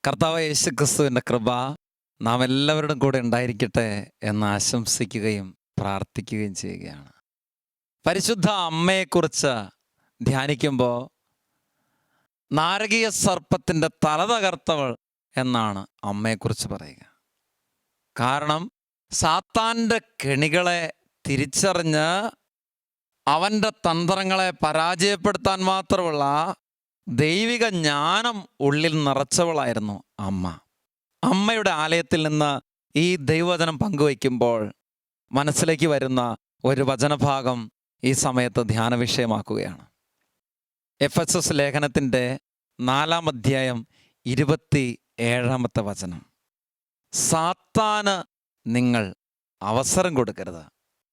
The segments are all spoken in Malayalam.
കർത്താവ് യേശുക്രിസ്തുവിൻ്റെ കൃപ നാം എല്ലാവരുടെയും കൂടെ ഉണ്ടായിരിക്കട്ടെ എന്ന് ആശംസിക്കുകയും പ്രാർത്ഥിക്കുകയും ചെയ്യുകയാണ്. പരിശുദ്ധ അമ്മയെക്കുറിച്ച് ധ്യാനിക്കുമ്പോൾ നാരകീയ സർപ്പത്തിൻ്റെ തല തകർത്തവൾ എന്നാണ് അമ്മയെക്കുറിച്ച് പറയുക. കാരണം സാത്താൻ്റെ കെണികളെ തിരിച്ചറിഞ്ഞ് അവൻ്റെ തന്ത്രങ്ങളെ പരാജയപ്പെടുത്താൻ മാത്രമുള്ള ദൈവിക ജ്ഞാനം ഉള്ളിൽ നിറച്ചവളായിരുന്നു അമ്മ. അമ്മയുടെ ആലയത്തിൽ നിന്ന് ഈ ദൈവവചനം പങ്കുവയ്ക്കുമ്പോൾ മനസ്സിലേക്ക് വരുന്ന ഒരു വചനഭാഗം ഈ സമയത്ത് ധ്യാന വിഷയമാക്കുകയാണ്. എഫെസസ് ലേഖനത്തിൻ്റെ 4-ാം അധ്യായം 27-ാമത്തെ വചനം. സാത്താന് നിങ്ങൾ അവസരം കൊടുക്കരുത്.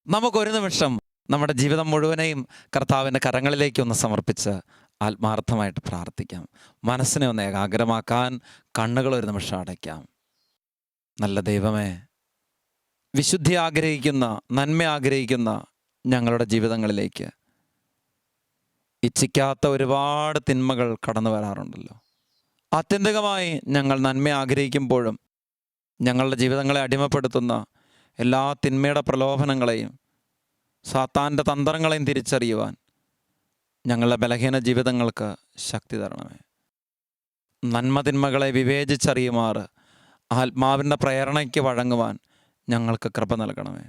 നമുക്കൊരു നിമിഷം നമ്മുടെ ജീവിതം മുഴുവനെയും കർത്താവിൻ്റെ കരങ്ങളിലേക്ക് ഒന്ന് സമർപ്പിച്ച് ആത്മാർത്ഥമായിട്ട് പ്രാർത്ഥിക്കാം. മനസ്സിനെ ഒന്ന് ഏകാഗ്രമാക്കാൻ കണ്ണുകൾ ഒരു നിമിഷം അടയ്ക്കാം. നല്ല ദൈവമേ, വിശുദ്ധി ആഗ്രഹിക്കുന്ന, നന്മ ആഗ്രഹിക്കുന്ന ഞങ്ങളുടെ ജീവിതങ്ങളിലേക്ക് ഇച്ഛിക്കാത്ത ഒരുപാട് തിന്മകൾ കടന്നു വരാറുണ്ടല്ലോ. ആത്യന്തികമായി ഞങ്ങൾ നന്മ ആഗ്രഹിക്കുമ്പോഴും ഞങ്ങളുടെ ജീവിതങ്ങളെ അടിമപ്പെടുത്തുന്ന എല്ലാ തിന്മയുടെ പ്രലോഭനങ്ങളെയും സാത്താൻ്റെ തന്ത്രങ്ങളെയും തിരിച്ചറിയുവാൻ ഞങ്ങളുടെ ബലഹീന ജീവിതങ്ങൾക്ക് ശക്തി തരണമേ. നന്മ തിന്മകളെ വിവേചിച്ചറിയുമാറ് ആത്മാവിൻ്റെ പ്രേരണയ്ക്ക് വഴങ്ങുവാൻ ഞങ്ങൾക്ക് കൃപ നൽകണമേ.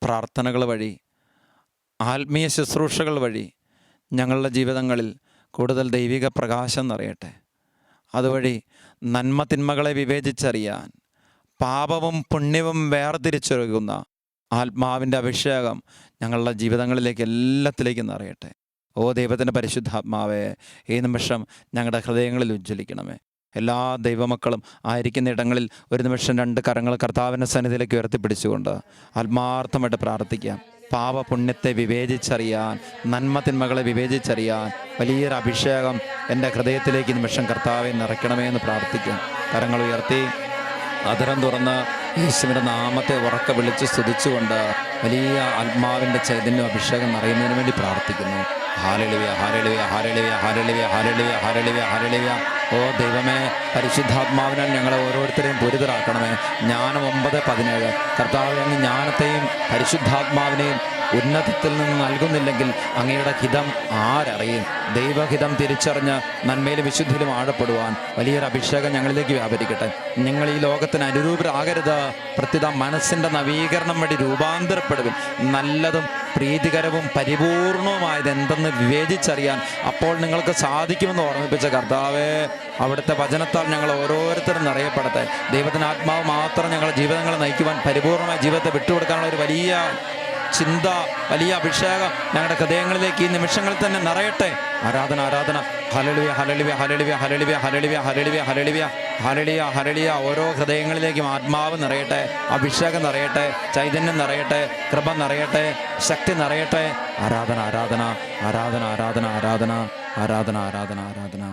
പ്രാർത്ഥനകൾ വഴി, ആത്മീയ ശുശ്രൂഷകൾ വഴി ഞങ്ങളുടെ ജീവിതങ്ങളിൽ കൂടുതൽ ദൈവിക പ്രകാശം നിറയട്ടെ. അതുവഴി നന്മ തിന്മകളെ വിവേചിച്ചറിയാൻ, പാപവും പുണ്യവും വേർതിരിച്ചൊഴുകുന്ന ആത്മാവിൻ്റെ അഭിഷേകം ഞങ്ങളുടെ ജീവിതങ്ങളിലേക്ക് എല്ലാത്തിലേക്കും നിറയട്ടെ. ഓ ദൈവത്തിൻ്റെ പരിശുദ്ധാത്മാവേ, ഈ നിമിഷം ഞങ്ങളുടെ ഹൃദയങ്ങളിൽ ഉജ്ജ്വലിക്കണമേ. എല്ലാ ദൈവമക്കളും ആയിരിക്കുന്ന ഇടങ്ങളിൽ ഒരു നിമിഷം 2 കരങ്ങൾ കർത്താവിൻ്റെ സന്നിധിയിലേക്ക് ഉയർത്തിപ്പിടിച്ചുകൊണ്ട് ആത്മാർത്ഥമായിട്ട് പ്രാർത്ഥിക്കാം. പാപപുണ്യത്തെ വിവേചിച്ചറിയാൻ, നന്മ തിന്മകളെ വിവേചിച്ചറിയാൻ വലിയൊരു അഭിഷേകം എൻ്റെ ഹൃദയത്തിലേക്ക് നിമിഷം കർത്താവെ നിറയ്ക്കണമേ എന്ന് പ്രാർത്ഥിക്കാം. കരങ്ങൾ ഉയർത്തി അധരം തുറന്ന് യേശുവിൻ്റെ നാമത്തെ ഉറക്കെ വിളിച്ച് സ്തുതിച്ചുകൊണ്ട് വലിയ ആത്മാവിൻ്റെ ചൈതന്യം അഭിഷേകം നിറയുന്നതിന് വേണ്ടി പ്രാർത്ഥിക്കുന്നു. Hallelujah, hallelujah, hallelujah, hallelujah, hallelujah, hallelujah, hallelujah. ഓ ദൈവമേ, പരിശുദ്ധാത്മാവിനാൽ ഞങ്ങളെ ഓരോരുത്തരെയും പൂരിതരാക്കണമേ. ജ്ഞാനം 9:17. കർത്താവ്, അങ്ങ് ജ്ഞാനത്തെയും പരിശുദ്ധാത്മാവിനെയും ഉന്നതത്തിൽ നിന്ന് നൽകുന്നില്ലെങ്കിൽ അങ്ങയുടെ ഹിതം ആരറിയും? ദൈവഹിതം തിരിച്ചറിഞ്ഞ് നന്മയിലും വിശുദ്ധിയിലും ആഴപ്പെടുവാൻ വലിയൊരു അഭിഷേകം ഞങ്ങളിലേക്ക് വ്യാപരിക്കട്ടെ. നിങ്ങൾ ഈ ലോകത്തിന് അനുരൂപരാകരുത്, പ്രത്യുത മനസ്സിൻ്റെ നവീകരണം വഴി രൂപാന്തരപ്പെടുവിൻ. നല്ലതും പ്രീതികരവും പരിപൂർണവുമായത് എന്തെന്ന് വിവേചിച്ചറിയാൻ അപ്പോൾ നിങ്ങൾക്ക് സാധിക്കുമെന്ന് ഓർമ്മിപ്പിച്ച കർത്താവേ, അവിടുത്തെ വചനത്താൽ ഞങ്ങൾ ഓരോരുത്തരും നിറയപ്പെടട്ടെ. ദൈവത്തിൻ്റെ ആത്മാവ് മാത്രം ഞങ്ങളുടെ ജീവിതങ്ങളെ നയിക്കുവാൻ, പരിപൂർണമായ ജീവിതത്തെ വിട്ടുകൊടുക്കാനുള്ള ഒരു വലിയ ചിന്ത, വലിയ അഭിഷേകം ഞങ്ങളുടെ ഹൃദയങ്ങളിലേക്ക് ഈ നിമിഷങ്ങളിൽ തന്നെ നിറയട്ടെ. ആരാധന, ആരാധന. Hallelujah, hallelujah, hallelujah, hallelujah, hallelujah, hallelujah, hallelujah, hallelujah, hallelujah. ഓരോ ഹൃദയങ്ങളിലേക്കും ആത്മാവ് നിറയട്ടെ, അഭിഷേകം നിറയട്ടെ, ചൈതന്യം നിറയട്ടെ, കൃപ നിറയട്ടെ, ശക്തി നിറയട്ടെ. ആരാധന, ആരാധന, ആരാധന, ആരാധന, ആരാധന, ആരാധന, ആരാധന, ആരാധന.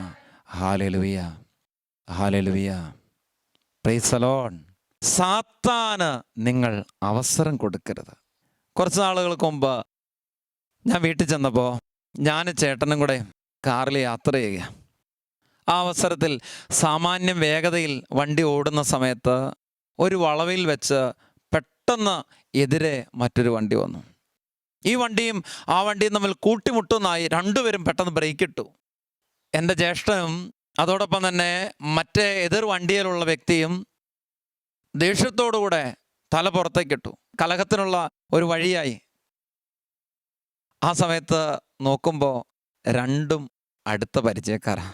Hallelujah, hallelujah. Praise the lord. സാത്താന് നിങ്ങൾ അവസരം കൊടുക്കരുത്. കുറച്ച് നാളുകൾക്ക് മുമ്പ് ഞാൻ വീട്ടിൽ ചെന്നപ്പോൾ ഞാൻ ചേട്ടനും കൂടെ കാറിൽ യാത്ര ചെയ്യുക. ആ അവസരത്തിൽ സാമാന്യം വേഗതയിൽ വണ്ടി ഓടുന്ന സമയത്ത് ഒരു വളവിൽ വെച്ച് പെട്ടെന്ന് എതിരെ മറ്റൊരു വണ്ടി വന്നു. ഈ വണ്ടിയും ആ വണ്ടിയും തമ്മിൽ കൂട്ടിമുട്ടുന്നായി. രണ്ടുപേരും പെട്ടെന്ന് ബ്രേക്ക് ഇട്ടു. എൻ്റെ ജ്യേഷ്ഠനും അതോടൊപ്പം തന്നെ മറ്റേ എതിർ വണ്ടിയിലുള്ള വ്യക്തിയും ദേഷ്യത്തോടുകൂടെ തല പുറത്തേക്കിട്ടു. കലഹത്തിനുള്ള ഒരു വഴിയായി. ആ സമയത്ത് നോക്കുമ്പോൾ രണ്ടും അടുത്ത പരിചയക്കാരാ.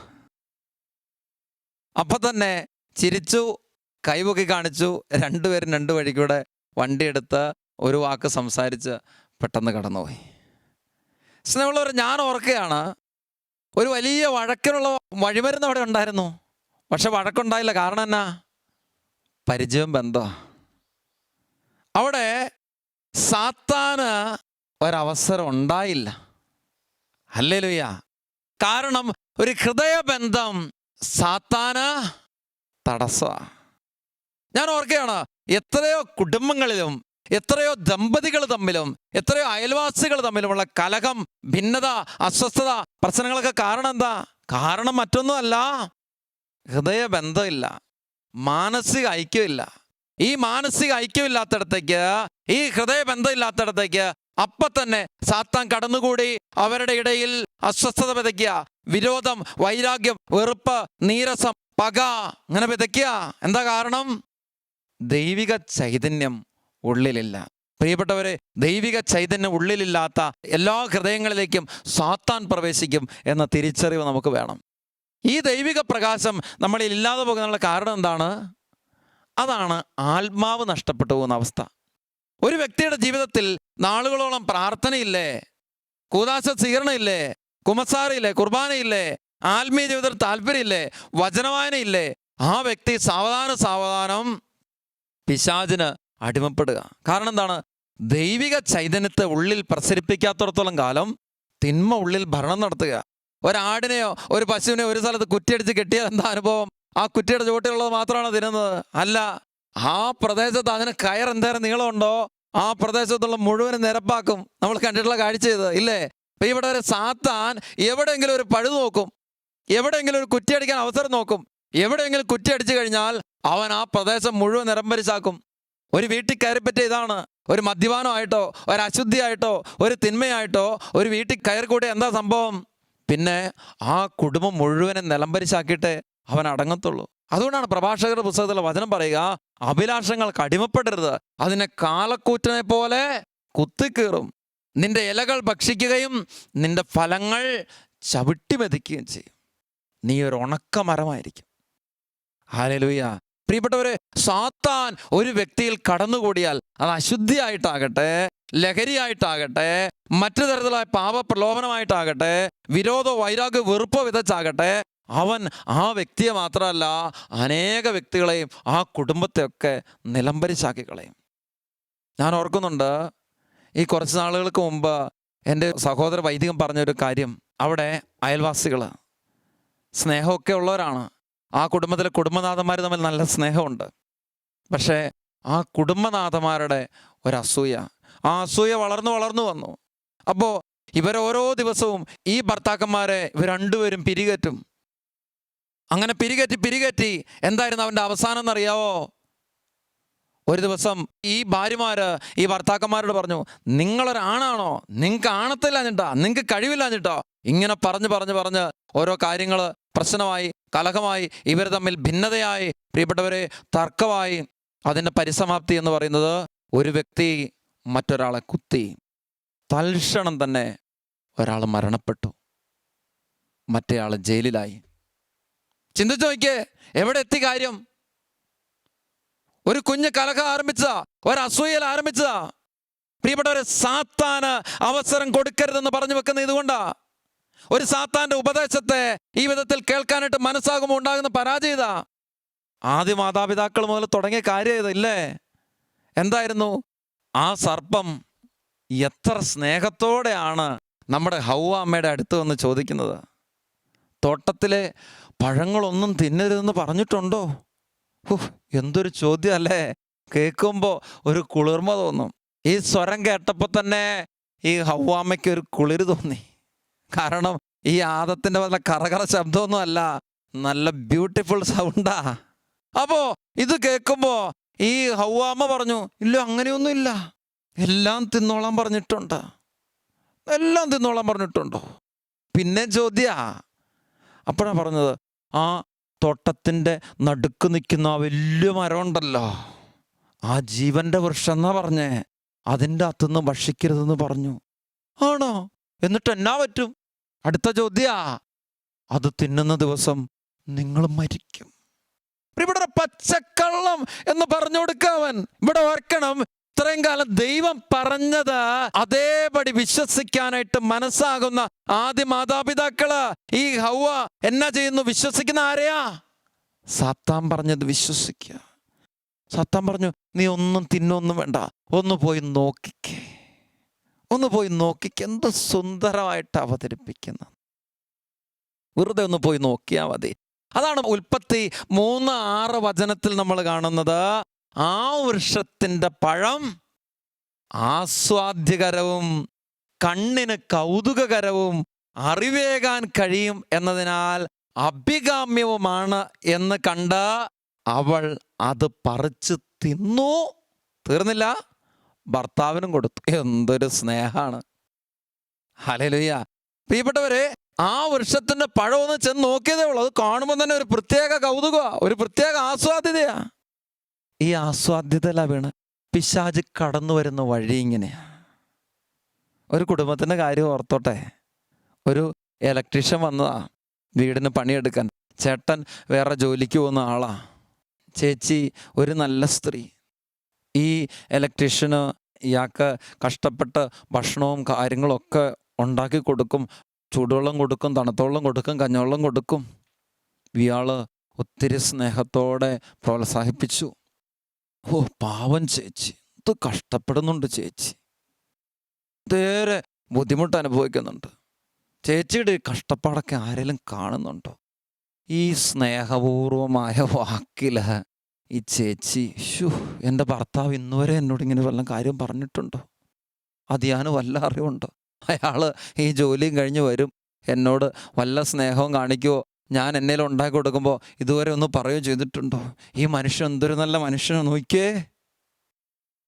അപ്പം തന്നെ ചിരിച്ചു, കൈപൊക്കി കാണിച്ചു. രണ്ടുപേരും 2 വഴിക്കൂടെ വണ്ടിയെടുത്ത് ഒരു വാക്ക് സംസാരിച്ച് പെട്ടെന്ന് കടന്നുപോയി. സ്നേഹമുള്ളവർ, ഞാൻ ഓർക്കുകയാണ്, ഒരു വലിയ വഴക്കിനുള്ള വഴിമരുന്ന് അവിടെ ഉണ്ടായിരുന്നു. പക്ഷെ വഴക്കുണ്ടായില്ല. കാരണം എന്നാ? പരിചയം, ബന്ധം. അവിടെ സാത്താന് ഒരവസരം ഉണ്ടായില്ല. ഹല്ലേലൂയ. കാരണം ഒരു ഹൃദയബന്ധം സാത്താന് തടസ്സമാണ്. ഞാൻ ഓർക്കുകയാണ്, എത്രയോ കുടുംബങ്ങളിലും എത്രയോ ദമ്പതികൾ തമ്മിലും എത്രയോ അയൽവാസികൾ തമ്മിലുമുള്ള കലഹം, ഭിന്നത, അസ്വസ്ഥത, പ്രശ്നങ്ങളൊക്കെ കാരണം എന്താ? കാരണം മറ്റൊന്നുമല്ല, ഹൃദയബന്ധമില്ല, മാനസിക ഐക്യമില്ല. ഈ മാനസിക ഐക്യമില്ലാത്തടത്തേക്ക്, ഈ ഹൃദയബന്ധമില്ലാത്തടത്തേക്ക് അപ്പം തന്നെ സാത്താൻ കടന്നുകൂടി അവരുടെ ഇടയിൽ അസ്വസ്ഥത വിതയ്ക്കുക. വിരോധം, വൈരാഗ്യം, വെറുപ്പ്, നീരസം, പക അങ്ങനെ വിതയ്ക്കുക. എന്താ കാരണം? ദൈവിക ചൈതന്യം ഉള്ളിലില്ല. പ്രിയപ്പെട്ടവരെ, ദൈവിക ചൈതന്യം ഉള്ളിലില്ലാത്ത എല്ലാ ഹൃദയങ്ങളിലേക്കും സാത്താൻ പ്രവേശിക്കും എന്ന തിരിച്ചറിവ് നമുക്ക് വേണം. ഈ ദൈവിക പ്രകാശം നമ്മളിൽ ഇല്ലാതെ പോകുന്നതിനുള്ള കാരണം എന്താണ്? അതാണ് ആത്മാവ് നഷ്ടപ്പെട്ടു പോകുന്ന അവസ്ഥ. ഒരു വ്യക്തിയുടെ ജീവിതത്തിൽ നാളുകളോളം പ്രാർത്ഥനയില്ലേ, കൂദാശ സ്വീകരണമില്ലേ, കുമ്പസാരമില്ലേ, കുർബാനയില്ലേ, ആത്മീയ ജീവിതത്തിൽ താല്പര്യമില്ലേ, വചനവായനയില്ലേ, ആ വ്യക്തി സാവധാനം പിശാചിന് അടിമപ്പെടുക. കാരണം എന്താണ്? ദൈവിക ചൈതന്യത്തെ ഉള്ളിൽ പ്രസരിപ്പിക്കാത്തിടത്തോളം കാലം തിന്മ ഉള്ളിൽ ഭരണം നടത്തുക. ഒരാടിനെയോ ഒരു പശുവിനെയോ ഒരു സ്ഥലത്ത് കുറ്റിയടിച്ച് കെട്ടിയാൽ എന്താ അനുഭവം? ആ കുറ്റിയുടെ ചുവട്ടിലുള്ളത് മാത്രമാണോ തിന്നുന്നത്? അല്ല, ആ പ്രദേശത്ത് അതിന് കയർ എന്തേരം നീളമുണ്ടോ ആ പ്രദേശത്തുള്ള മുഴുവനും നിരപ്പാക്കും. നമ്മൾ കണ്ടിട്ടുള്ള കാഴ്ച ഇത് ഇല്ലേ? ഇപ്പം ഇവിടെ ഒരു സാത്താൻ എവിടെയെങ്കിലും ഒരു പഴുത് നോക്കും, എവിടെയെങ്കിലും ഒരു കുറ്റിയടിക്കാൻ അവസരം നോക്കും. എവിടെയെങ്കിലും കുറ്റിയടിച്ചു കഴിഞ്ഞാൽ അവൻ ആ പ്രദേശം മുഴുവൻ നിരംബരിച്ചാക്കും. ഒരു വീട്ടിൽ കയറിപ്പറ്റിയ ഇതാണ്. ഒരു മദ്യപാനമായിട്ടോ ഒരു അശുദ്ധിയായിട്ടോ ഒരു തിന്മയായിട്ടോ ഒരു വീട്ടിൽ കയറി കൂടി എന്താ സംഭവം? പിന്നെ ആ കുടുംബം മുഴുവനും നിലംപരിശാക്കിയിട്ടേ അവൻ അടങ്ങത്തുള്ളൂ. അതുകൊണ്ടാണ് പ്രഭാഷകരുടെ പുസ്തകത്തിലെ വചനം പറയുക, അഭിലാഷങ്ങൾക്ക് അടിമപ്പെടരുത്, അതിനെ കാലക്കൂറ്റനെ പോലെ കുത്തിക്കീറും. നിന്റെ ഇലകൾ ഭക്ഷിക്കുകയും നിന്റെ ഫലങ്ങൾ ചവിട്ടി മെതിക്കുകയും ചെയ്യും. നീ ഒരു ഉണക്ക മരമായിരിക്കും. ഹല്ലേലൂയ. പ്രിയപ്പെട്ടവരെ, സാത്താൻ ഒരു വ്യക്തിയിൽ കടന്നുകൂടിയാൽ അത് അശുദ്ധിയായിട്ടാകട്ടെ, ലഹരിയായിട്ടാകട്ടെ, മറ്റു തരത്തിലായ പാപപ്രലോഭനമായിട്ടാകട്ടെ, വിരോധ, വൈരാഗ്യ, വെറുപ്പോ വിതച്ചാകട്ടെ, അവൻ ആ വ്യക്തിയെ മാത്രമല്ല അനേക വ്യക്തികളെയും ആ കുടുംബത്തെയൊക്കെ നിലംപരിശാക്കി കളയും. ഞാൻ ഓർക്കുന്നുണ്ട്, ഈ കുറച്ച് നാളുകൾക്ക് മുമ്പ് എൻ്റെ സഹോദര വൈദികൻ പറഞ്ഞൊരു കാര്യം. അവിടെ അയൽവാസികൾ സ്നേഹമൊക്കെ ഉള്ളവരാണ്. ആ കുടുംബത്തിലെ കുടുംബനാഥന്മാർ തമ്മിൽ നല്ല സ്നേഹമുണ്ട്. പക്ഷേ ആ കുടുംബനാഥന്മാരുടെ ഒരസൂയ, ആ അസൂയ വളർന്നു വന്നു. അപ്പോൾ ഇവരോരോ ദിവസവും ഈ ഭർത്താക്കന്മാരെ ഇവർ രണ്ടുപേരും പിരികറ്റും. അങ്ങനെ പിരികറ്റി എന്തായിരുന്നു അവൻ്റെ അവസാനം എന്നറിയാവോ? ഒരു ദിവസം ഈ ഭാര്യമാര് ഈ ഭർത്താക്കന്മാരോട് പറഞ്ഞു, നിങ്ങളൊരാണാണോ? നിങ്ങൾക്ക് ആണത്തില്ലാഞ്ഞിട്ടാ, നിങ്ങൾക്ക് കഴിവില്ലാഞ്ഞിട്ടോ? ഇങ്ങനെ പറഞ്ഞ് ഓരോ കാര്യങ്ങൾ പ്രശ്നമായി, കലഹമായി, ഇവർ തമ്മിൽ ഭിന്നതയായി, പ്രിയപ്പെട്ടവരെ തർക്കമായി. അതിൻ്റെ പരിസമാപ്തി എന്ന് പറയുന്നത് ഒരു വ്യക്തി മറ്റൊരാളെ കുത്തി. തൽക്ഷണം തന്നെ ഒരാൾ മരണപ്പെട്ടു, മറ്റേയാൾ ജയിലിലായി. ചിന്തിച്ചു നോക്കിയേ, എവിടെ എത്തി കാര്യം? ഒരു കുഞ്ഞ് കലഹം ആരംഭിച്ചതാ, ഒരസൂയൽ ആരംഭിച്ചതാ. പ്രിയപ്പെട്ടവരെ, സാത്താന് അവസരം കൊടുക്കരുതെന്ന് പറഞ്ഞു വെക്കുന്ന ഇതുകൊണ്ടാ. ഒരു സാത്താന്റെ ഉപദേശത്തെ ഈ വിധത്തിൽ കേൾക്കാനായിട്ട് മനസ്സാകുമ്പോൾ ഉണ്ടാകുന്ന പരാജയത ആദ്യ മാതാപിതാക്കൾ മുതൽ തുടങ്ങിയ കാര്യം ഇതല്ലേ? എന്തായിരുന്നു? ആ സർപ്പം എത്ര സ്നേഹത്തോടെയാണ് നമ്മുടെ ഹൗവ അമ്മയുടെ അടുത്ത് വന്ന് ചോദിക്കുന്നത്, തോട്ടത്തിലെ പഴങ്ങളൊന്നും തിന്നരുതെന്ന് പറഞ്ഞിട്ടുണ്ടോ? എന്തൊരു ചോദ്യം അല്ലേ? കേൾക്കുമ്പോൾ ഒരു കുളിർമ തോന്നും. ഈ സ്വരം കേട്ടപ്പോൾ തന്നെ ഈ ഹൗവാമ്മയ്ക്ക് ഒരു കുളിര് തോന്നി. കാരണം ഈ ആദത്തിൻ്റെ വല്ല കറകറ ശബ്ദമൊന്നും അല്ല, നല്ല ബ്യൂട്ടിഫുൾ സൗണ്ടാ. അപ്പോ ഇത് കേൾക്കുമ്പോൾ ഈ ഹൗവാമ്മ പറഞ്ഞു, ഇല്ല അങ്ങനെയൊന്നും ഇല്ല, എല്ലാം തിന്നോളാൻ പറഞ്ഞിട്ടുണ്ടോ? പിന്നെ ചോദ്യ. അപ്പോഴാണ് പറഞ്ഞത്, ആ തോട്ടത്തിൻ്റെ നടുക്ക് നിൽക്കുന്ന ആ വലിയ മരം ഉണ്ടല്ലോ, ആ ജീവന്റെ വൃക്ഷം എന്നാ പറഞ്ഞേ, അതിൻ്റെ അകത്തുനിന്ന് ഭക്ഷിക്കരുതെന്ന് പറഞ്ഞു. ആണോ? എന്നിട്ട് എന്നാ പറ്റും? അടുത്ത ചോദ്യ. അത് തിന്നുന്ന ദിവസം നിങ്ങൾ മരിക്കും. ഇവിടെ പച്ചക്കള്ളം എന്ന് പറഞ്ഞു കൊടുക്കാവൻ. ഇവിടെ ഓർക്കണം, ഇത്രയും കാലം ദൈവം പറഞ്ഞത് അതേപടി വിശ്വസിക്കാനായിട്ട് മനസ്സാകുന്ന ആദ്യ മാതാപിതാക്കള് ഈ ഹൗവ എന്നാ ചെയ്യുന്നു? വിശ്വസിക്കുന്ന ആരെയാ? സാത്താൻ പറഞ്ഞത് വിശ്വസിക്കുക. സാത്താൻ പറഞ്ഞു, നീ ഒന്നും തിന്നൊന്നും വേണ്ട, ഒന്ന് പോയി നോക്കിക്കേ. എന്ത് സുന്ദരമായിട്ട് അവതരിപ്പിക്കുന്ന, വെറുതെ ഒന്ന് പോയി നോക്കിയാൽ മതി. അതാണ് ഉൽപ്പത്തി 3:6 വചനത്തിൽ നമ്മൾ കാണുന്നത്. ആ വൃക്ഷത്തിൻ്റെ പഴം ആസ്വാദ്യകരവും കണ്ണിന് കൗതുകകരവും അറിവേകാൻ കഴിയും എന്നതിനാൽ അഭികാമ്യവുമാണ് എന്ന് കണ്ട് അവൾ അത് പറിച്ച് തിന്നു. തീർന്നില്ല, ഭർത്താവിനും കൊടുത്തു. എന്തൊരു സ്നേഹമാണ്! ഹല്ലേലൂയ! പ്രിയപ്പെട്ടവരെ, ആ വൃക്ഷത്തിന്റെ പഴം ഒന്ന് ചെന്ന് നോക്കിയതേ ഉള്ളൂ. അത് കാണുമ്പോൾ തന്നെ ഒരു പ്രത്യേക കൗതുകമാ, ഒരു പ്രത്യേക ആസ്വാദ്യതയാ. ഈ ആസ്വാദ്യതയിലാ വീണ് പിശാച് കടന്നു വരുന്ന വഴി ഇങ്ങനെയാ. ഒരു കുടുംബത്തിന്റെ കാര്യം ഓർത്തോട്ടെ. ഒരു ഇലക്ട്രീഷ്യൻ വന്നതാ വീടിന് പണിയെടുക്കാൻ. ചേട്ടൻ വേറെ ജോലിക്ക് പോകുന്ന ആളാ. ചേച്ചി ഒരു നല്ല സ്ത്രീ. ഈ ഇലക്ട്രീഷ്യന് ഇയാൾക്ക് കഷ്ടപ്പെട്ട് ഭക്ഷണവും കാര്യങ്ങളൊക്കെ ഉണ്ടാക്കി കൊടുക്കും. ചൂടുവെള്ളം കൊടുക്കും, തണുത്തവെള്ളം കൊടുക്കും, കഞ്ഞിവെള്ളം കൊടുക്കും. ഇയാൾ ഒത്തിരി സ്നേഹത്തോടെ പ്രോത്സാഹിപ്പിച്ചു. ഓ പാവം ചേച്ചി, ഇത് കഷ്ടപ്പെടുന്നുണ്ട് ചേച്ചി, നേരെ ബുദ്ധിമുട്ട് അനുഭവിക്കുന്നുണ്ട്. ചേച്ചിയുടെ ഈ കഷ്ടപ്പാടൊക്കെ ആരെങ്കിലും കാണുന്നുണ്ടോ? ഈ സ്നേഹപൂർവമായ വാക്കിൽ ഈ ചേച്ചി, എൻ്റെ ഭർത്താവ് ഇന്നുവരെ എന്നോട് ഇങ്ങനെ വല്ല കാര്യം പറഞ്ഞിട്ടുണ്ടോ? അത് ഞാൻ വല്ല അറിവുണ്ടോ? അയാൾ ഈ ജോലിയും കഴിഞ്ഞ് വരും, എന്നോട് വല്ല സ്നേഹവും കാണിക്കുമോ? ഞാൻ എന്നേലും ഉണ്ടാക്കി കൊടുക്കുമ്പോൾ ഇതുവരെ ഒന്ന് പറയുകയോ ചെയ്തിട്ടുണ്ടോ? ഈ മനുഷ്യൻ എന്തൊരു നല്ല മനുഷ്യനെ നോക്കിയേ,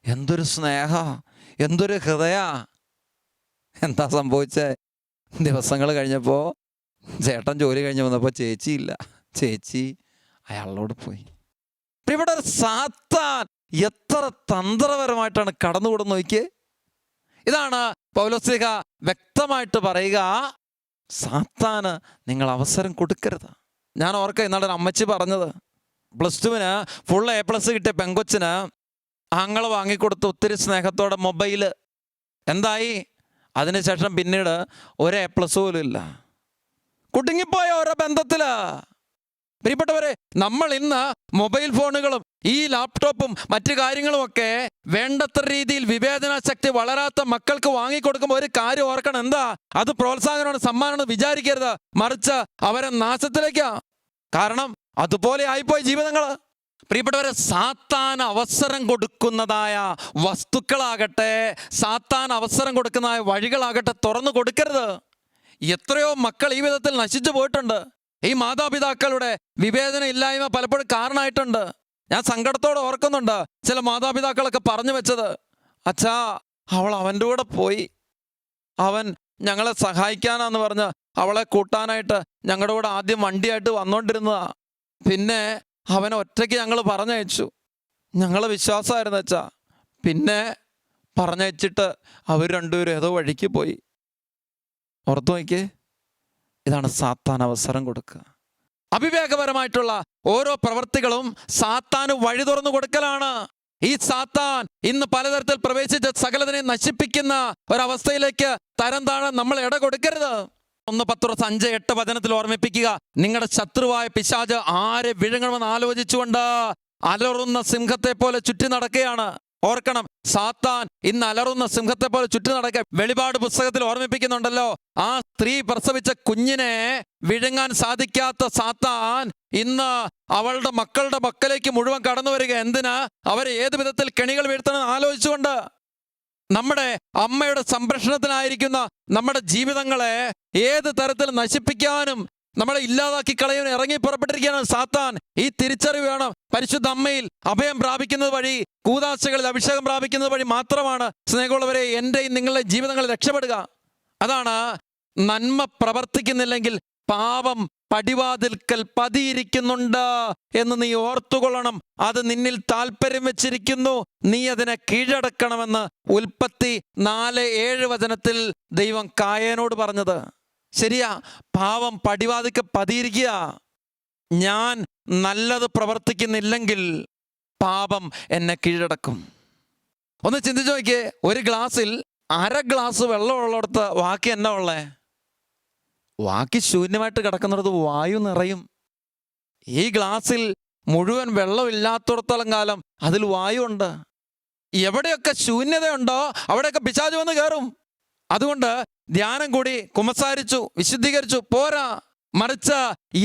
എന്തൊരു സ്നേഹ, എന്തൊരു ഹൃദയ. എന്താ സംഭവിച്ചേ? ദിവസങ്ങൾ കഴിഞ്ഞപ്പോൾ ചേട്ടൻ ജോലി കഴിഞ്ഞ് വന്നപ്പോൾ ചേച്ചിയില്ല. ചേച്ചി അയാളോട് പോയി. ഇവിടെ സാത്താൻ എത്ര തന്ത്രപരമായിട്ടാണ് കടന്നുകൂടുന്ന നോക്കിയേ. ഇതാണ് പൗലോസ്ലീഹ വ്യക്തമായിട്ട് പറയുക, സാത്താന് നിങ്ങൾ അവസരം കൊടുക്കരുത്. ഞാൻ ഓർക്ക ഇന്നാളെ അമ്മച്ചി പറഞ്ഞത്, +2 ഫുൾ A+ കിട്ടിയ പെങ്കൊച്ചിന് ആങ്ങളെ വാങ്ങിക്കൊടുത്ത് ഒത്തിരി സ്നേഹത്തോടെ മൊബൈല്. എന്തായി? അതിനുശേഷം പിന്നീട് ഒരു A+ പോലും ഇല്ല. കുടുങ്ങിപ്പോയ ഓരോ ബന്ധത്തില്. പ്രിയപ്പെട്ടവരെ, നമ്മൾ ഇന്ന് മൊബൈൽ ഫോണുകളും ഈ ലാപ്ടോപ്പും മറ്റു കാര്യങ്ങളുമൊക്കെ വേണ്ടത്ര രീതിയിൽ വിവേചനാശക്തി വളരാത്ത മക്കൾക്ക് വാങ്ങിക്കൊടുക്കുമ്പോൾ ഒരു കാര്യം ഓർക്കണം. എന്താ? അത് പ്രോത്സാഹനമാണ്, സമ്മാനമാണ് വിചാരിക്കരുത്. മറിച്ച് അവരെ നാശത്തിലേക്കാ. കാരണം അതുപോലെ ആയിപ്പോയി ജീവിതങ്ങൾ. പ്രിയപ്പെട്ടവരെ, സാത്താൻ അവസരം കൊടുക്കുന്നതായ വസ്തുക്കളാകട്ടെ, സാത്താൻ അവസരം കൊടുക്കുന്നതായ വഴികളാകട്ടെ തുറന്നു കൊടുക്കരുത്. എത്രയോ മക്കൾ ഈ വിധത്തിൽ നശിച്ചു പോയിട്ടുണ്ട്. ഈ മാതാപിതാക്കളുടെ വിവേചന ഇല്ലായ്മ പലപ്പോഴും കാരണമായിട്ടുണ്ട്. ഞാൻ സങ്കടത്തോടെ ഓർക്കുന്നുണ്ട്, ചില മാതാപിതാക്കളൊക്കെ പറഞ്ഞു വെച്ചത്, അച്ഛാ അവൾ അവൻ്റെ കൂടെ പോയി, അവൻ ഞങ്ങളെ സഹായിക്കാനാന്ന് പറഞ്ഞ് അവളെ കൂട്ടാനായിട്ട് ഞങ്ങളുടെ കൂടെ ആദ്യം വണ്ടിയായിട്ട് വന്നുകൊണ്ടിരുന്നതാ. പിന്നെ അവനെ ഒറ്റയ്ക്ക് ഞങ്ങൾ പറഞ്ഞയച്ചു. ഞങ്ങളെ വിശ്വാസമായിരുന്നു അച്ഛാ. പിന്നെ പറഞ്ഞയച്ചിട്ട് അവർ രണ്ടുപേരും ഏതോ വഴിക്ക് പോയി. ഓർത്തു നോക്കിയേ, ഇതാണ് സാത്താൻ അവസരം കൊടുക്കുക. അവിവേകപരമായിട്ടുള്ള ഓരോ പ്രവൃത്തികളും സാത്താന് വഴി തുറന്നു കൊടുക്കലാണ്. ഈ സാത്താൻ ഇന്ന് പലതരത്തിൽ പ്രവേശിച്ച് സകലതിനെയും നശിപ്പിക്കുന്ന ഒരവസ്ഥയിലേക്ക് തരം താഴാൻ നമ്മൾ ഇട കൊടുക്കരുത്. 1 പത്രോസ് 5:8 വചനത്തിൽ ഓർമ്മിപ്പിക്കുക, നിങ്ങളുടെ ശത്രുവായ പിശാച് ആരെ വിഴുങ്ങണമെന്ന് ആലോചിച്ചുകൊണ്ട് അലറുന്ന സിംഹത്തെ പോലെ ചുറ്റി നടക്കുകയാണ്. ഓർക്കണം, സാത്താൻ ഇന്ന് അലറുന്ന സിംഹത്തെ പോലെ ചുറ്റി നടക്കുക. വെളിപാട് പുസ്തകത്തിൽ ഓർമ്മിപ്പിക്കുന്നുണ്ടല്ലോ, ആ സ്ത്രീ പ്രസവിച്ച കുഞ്ഞിനെ വിഴുങ്ങാൻ സാധിക്കാത്ത സാത്താൻ ഇന്ന് അവളുടെ മക്കളുടെ പക്കലേക്ക് മുഴുവൻ കടന്നു വരിക. എന്തിനാ? അവരെ ഏത് വിധത്തിൽ കെണികൾ വീഴ്ത്തണമെന്ന് ആലോചിച്ചുകൊണ്ട്. നമ്മുടെ അമ്മയുടെ സംരക്ഷണത്തിനായിരിക്കുന്ന നമ്മുടെ ജീവിതങ്ങളെ ഏത് തരത്തിൽ നശിപ്പിക്കാനും നമ്മളെ ഇല്ലാതാക്കി കളയാൻ ഇറങ്ങി പുറപ്പെട്ടിരിക്കുകയാണ് സാത്താൻ. ഈ തിരിച്ചറിവ് വേണം. പരിശുദ്ധ അമ്മയിൽ അഭയം പ്രാപിക്കുന്നത് വഴി, കൂദാശകളിൽ അഭിഷേകം പ്രാപിക്കുന്നത് വഴി മാത്രമാണ് സ്നേഹമുള്ളവരെ എൻ്റെയും നിങ്ങളുടെ ജീവിതങ്ങളിൽ രക്ഷപ്പെടുക. അതാണ്, നന്മ പ്രവർത്തിക്കുന്നില്ലെങ്കിൽ പാപം പടിവാതിൽക്കൽ പതിയിരിക്കുന്നുണ്ട് എന്ന് നീ ഓർത്തുകൊള്ളണം. അത് നിന്നിൽ താല്പര്യം വെച്ചിരിക്കുന്നു, നീ അതിനെ കീഴടക്കണമെന്ന് ഉൽപ്പത്തി 4:7 വചനത്തിൽ ദൈവം കായേനോട് പറഞ്ഞത്. ശരിയാ, പാവം പടിവാതിൽക്ക് പതിയിരിക്കുക. ഞാൻ നല്ലത് പ്രവർത്തിക്കുന്നില്ലെങ്കിൽ പാപം എന്നെ കീഴടക്കും. ഒന്ന് ചിന്തിച്ചു നോക്കിയേ, ഒരു ഗ്ലാസ്സിൽ 1/2 ഗ്ലാസ് വെള്ളമുള്ളിടത്ത് ബാക്കി എന്നാ ഉള്ളേ? ബാക്കി ശൂന്യമായിട്ട് കിടക്കുന്നിടത്ത് വായു നിറയും. ഈ ഗ്ലാസ്സിൽ മുഴുവൻ വെള്ളമില്ലാത്തിടത്തോളം കാലം അതിൽ വായു ഉണ്ട്. എവിടെയൊക്കെ ശൂന്യതയുണ്ടോ അവിടെയൊക്കെ പിശാച് വന്ന് കയറും. അതുകൊണ്ട് ധ്യാനം കൂടി കുമ്പസാരിച്ചു വിശുദ്ധീകരിച്ചു പോരാ, മറിച്ച്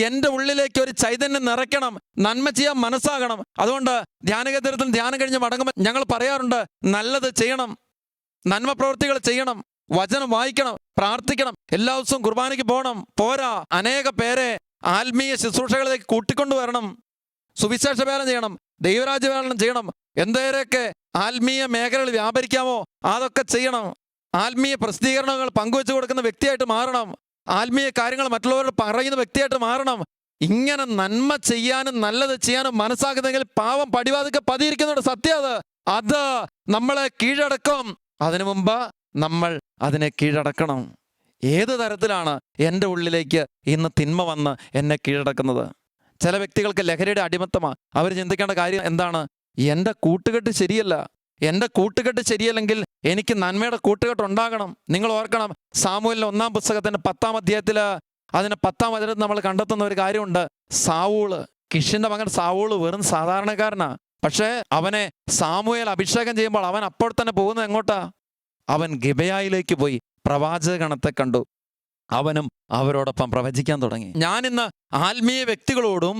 എൻ്റെ ഉള്ളിലേക്ക് ഒരു ചൈതന്യം നിറയ്ക്കണം, നന്മ ചെയ്യാൻ മനസ്സാകണം. അതുകൊണ്ട് ധ്യാനകേന്ദ്രത്തിൽ ധ്യാനം കഴിഞ്ഞ് മടങ്ങുമ്പോൾ ഞങ്ങൾ പറയാറുണ്ട്, നല്ലത് ചെയ്യണം, നന്മ പ്രവൃത്തികൾ ചെയ്യണം, വചനം വായിക്കണം, പ്രാർത്ഥിക്കണം, എല്ലാ ദിവസവും കുർബാനയ്ക്ക് പോകണം. പോരാ, അനേക പേരെ ആത്മീയ ശുശ്രൂഷകളിലേക്ക് കൂട്ടിക്കൊണ്ടുവരണം. സുവിശേഷ വേല ചെയ്യണം, ദൈവരാജ്യ വേല ചെയ്യണം. എന്തേരൊക്കെ ആത്മീയ മേഖലകൾ വ്യാപരിക്കാമോ അതൊക്കെ ചെയ്യണം. ആത്മീയ പ്രസിദ്ധീകരണങ്ങൾ പങ്കുവെച്ചു കൊടുക്കുന്ന വ്യക്തിയായിട്ട് മാറണം. ആത്മീയ കാര്യങ്ങൾ മറ്റുള്ളവരോട് പറയുന്ന വ്യക്തിയായിട്ട് മാറണം. ഇങ്ങനെ നന്മ ചെയ്യാനും നല്ലത് ചെയ്യാനും മനസ്സാകുന്നെങ്കിൽ പാവം പടിവാതിക്കെ പതിയിരിക്കുന്നുണ്ട്. സത്യം അത് നമ്മളെ കീഴടക്കും. അതിനു മുമ്പ് നമ്മൾ അതിനെ കീഴടക്കണം. ഏത് തരത്തിലാണ് എൻ്റെ ഉള്ളിലേക്ക് ഇന്ന് തിന്മ വന്ന് എന്നെ കീഴടക്കുന്നത്? ചില വ്യക്തികൾക്ക് ലഹരിയുടെ അടിമത്തമാണ്. അവർ ചിന്തിക്കേണ്ട കാര്യം എന്താണ്? എൻ്റെ കൂട്ടുകെട്ട് ശരിയല്ല. എൻ്റെ കൂട്ടുകെട്ട് ശരിയല്ലെങ്കിൽ എനിക്ക് നന്മയുടെ കൂട്ടുകെട്ട് ഉണ്ടാകണം. നിങ്ങൾ ഓർക്കണം, സാമുവേലിന്റെ 1-ാം പുസ്തകത്തിന്റെ 10-ാം അധ്യായത്തിൽ അതിന് 10-ാം വചനത്തിൽ നമ്മൾ കണ്ടെത്തുന്ന ഒരു കാര്യമുണ്ട്. സാവൂള്, കിഷിന്റെ മകൻ സാവൂള് വെറും സാധാരണക്കാരനാ. പക്ഷേ അവനെ സാമുവേൽ അഭിഷേകം ചെയ്യുമ്പോൾ അവൻ അപ്പോൾ തന്നെ പോകുന്നത് എങ്ങോട്ടാ? അവൻ ഗിബെയയിലേക്ക് പോയി പ്രവാചകഗണത്തെ കണ്ടു. അവനും അവരോടൊപ്പം പ്രവചിക്കാൻ തുടങ്ങി. ഞാനിന്ന് ആത്മീയ വ്യക്തികളോടും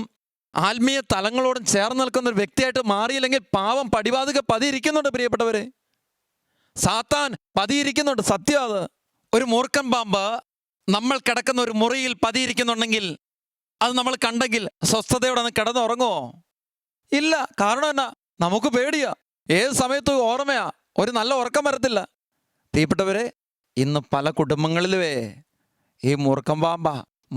ആത്മീയ തലങ്ങളോടും ചേർന്ന് നിൽക്കുന്ന ഒരു വ്യക്തിയായിട്ട് മാറിയില്ലെങ്കിൽ പാവം പടിവാതിക്കെ പതിയിരിക്കുന്നുണ്ട്. പ്രിയപ്പെട്ടവരെ, സാത്താൻ പതിയിരിക്കുന്നുണ്ട്. സത്യം അത്. ഒരു മൂർഖൻ പാമ്പ് നമ്മൾ കിടക്കുന്ന ഒരു മുറിയിൽ പതിയിരിക്കുന്നുണ്ടെങ്കിൽ അത് നമ്മൾ കണ്ടെങ്കിൽ സ്വസ്ഥതയോടെ ഒന്ന് കിടന്നുറങ്ങുമോ? ഇല്ല. കാരണം എന്നാ? നമുക്ക് പേടിയാ. ഏത് സമയത്തും ഓർമ്മയാ. ഒരു നല്ല ഉറക്കം വരത്തില്ല. പ്രിയപ്പെട്ടവരെ, ഇന്ന് പല കുടുംബങ്ങളിലുവേ ഈ മൂർഖൻ പാമ്പ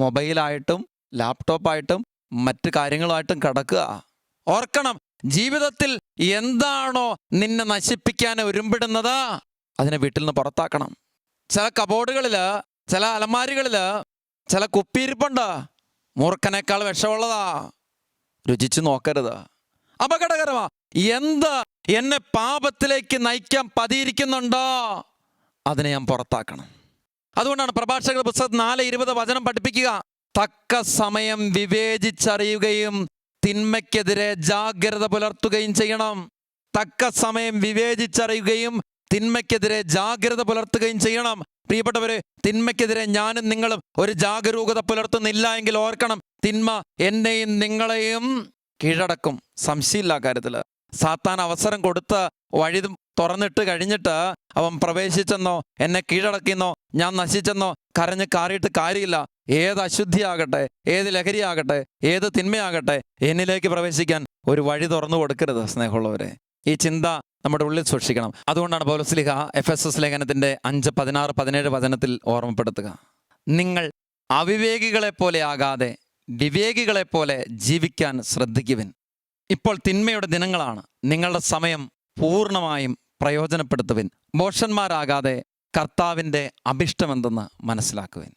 മൊബൈലായിട്ടും ലാപ്ടോപ്പായിട്ടും മറ്റ് കാര്യങ്ങളുമായിട്ടും കിടക്കുക. ഓർക്കണം, ജീവിതത്തിൽ എന്താണോ നിന്നെ നശിപ്പിക്കാൻ ഒരുമ്പിടുന്നത് അതിനെ വീട്ടിൽ നിന്ന് പുറത്താക്കണം. ചില കബോർഡുകളിൽ, ചില അലമാരികളിൽ ചില കുപ്പിയിരിപ്പുണ്ട്. മൂർഖനേക്കാൾ വിഷമുള്ളതാ. രുചിച്ചു നോക്കരുത്. അപകടകരമാ. എന്ത് എന്നെ പാപത്തിലേക്ക് നയിക്കാൻ പതിയിരിക്കുന്നുണ്ടോ അതിനെ ഞാൻ പുറത്താക്കണം. അതുകൊണ്ടാണ് പ്രഭാഷകരുടെ പുസ്തകം 4:20 വചനം പഠിപ്പിക്കുക. തക്ക സമയം വിവേചിച്ചറിയുകയും തിന്മയ്ക്കെതിരെ ജാഗ്രത പുലർത്തുകയും ചെയ്യണം. തക്ക സമയം വിവേചിച്ചറിയുകയും തിന്മയ്ക്കെതിരെ ജാഗ്രത പുലർത്തുകയും ചെയ്യണം. പ്രിയപ്പെട്ടവരെ, തിന്മയ്ക്കെതിരെ ഞാനും നിങ്ങളും ഒരു ജാഗരൂകത പുലർത്തുന്നില്ല എങ്കിൽ ഓർക്കണം, തിന്മ എന്നെയും നിങ്ങളെയും കീഴടക്കും. സംശയമില്ല കാര്യത്തിൽ. സാത്താൻ അവസരം കൊടുത്ത് വഴി തുറന്നിട്ട് കഴിഞ്ഞിട്ട് അവൻ പ്രവേശിച്ചെന്നോ എന്നെ കീഴടക്കിയെന്നോ ഞാൻ നശിച്ചെന്നോ കരഞ്ഞ് കാറിയിട്ട് കാര്യമില്ല. ഏത് അശുദ്ധിയാകട്ടെ, ഏത് ലഹരിയാകട്ടെ, ഏത് തിന്മയാകട്ടെ, എന്നിലേക്ക് പ്രവേശിക്കാൻ ഒരു വഴി തുറന്നു കൊടുക്കരുത്. സ്നേഹമുള്ളവരെ, ഈ ചിന്ത നമ്മുടെ ഉള്ളിൽ സൂക്ഷിക്കണം. അതുകൊണ്ടാണ് പൗലോസ് എഫെസസ് ലേഖനത്തിന്റെ 5, 16, 17 വചനത്തിൽ ഓർമ്മപ്പെടുത്തുക. നിങ്ങൾ അവിവേകികളെ പോലെ ആകാതെ വിവേകികളെ പോലെ ജീവിക്കാൻ ശ്രദ്ധിക്കുവിൻ. ഇപ്പോൾ തിന്മയുടെ ദിനങ്ങളാണ്. നിങ്ങളുടെ സമയം പൂർണ്ണമായും പ്രയോജനപ്പെടുത്തുവിൻ. മോശന്മാരാകാതെ കർത്താവിൻ്റെ അഭിഷ്ടമെന്തെന്ന് മനസ്സിലാക്കുവിൻ.